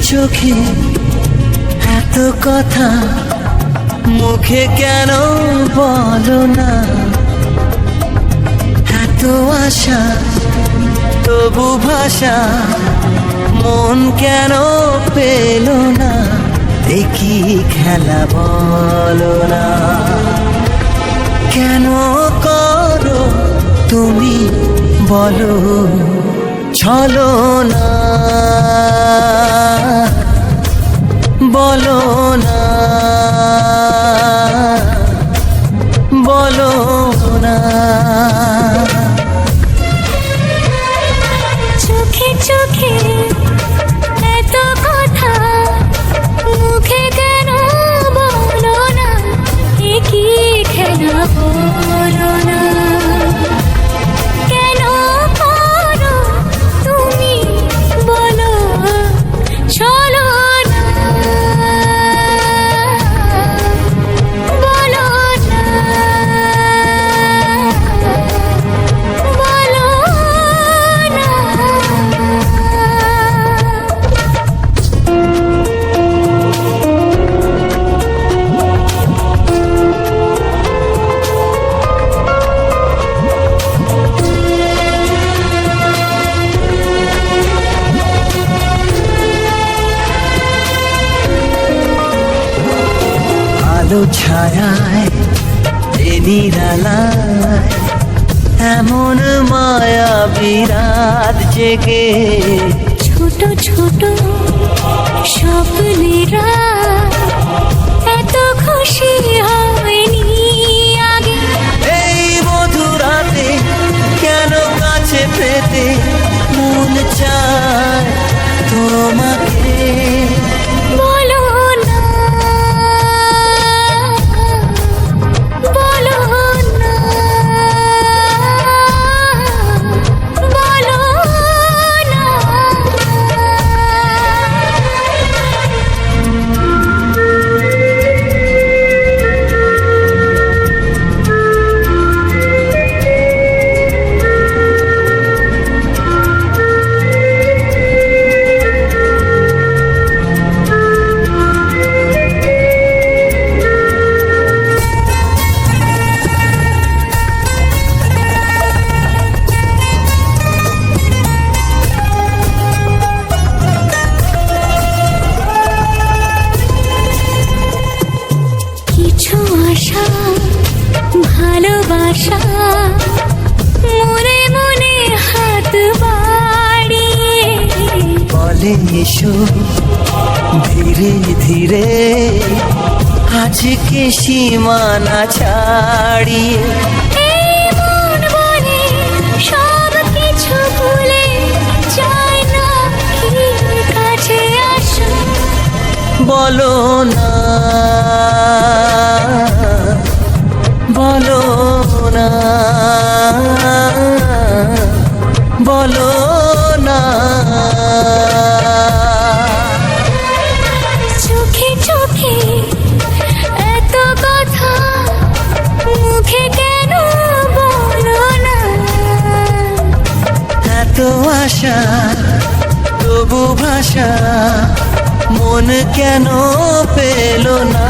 চোখে এত কথা মুখে কেন বলো না, এত আশা তবু ভাষা মন কেন পেল না, দেখি খেলা বলো না, কেন করো তুমি বলো ছলো না, বলো না, বলো না। চোখে চোখে এত কথা মুখে কেন বলো না, কি খেলা বলো না, কেন করো তুমি বলো চলো না, বলো না, বলো না। আলো ছায়ায় নিরালায় এমন মায়া বিরাত জেগে, ছোট ছোট স্বপ্নেরা এত খুশি হয়নি আগে, এই মধুরাতে কেন কাছে পেতে মন চায় তোমাকে, বলো না, বলো না, বলো না। কিছু আশা ভালোবাসা মনে মনে হাত বাড়িয়ে বলে এসো ধীরে ধীরে আজকে সীমানা ছাড়িয়ে, এই মন বলে সব কিছু ভুলে যায় না কি কাছে আসো, বলো না, বলো না, বলো না। চোখে চোখে এত কথা মুখে কেন বলো না, এত আশা তবু ভাষা মন কেন পেল না,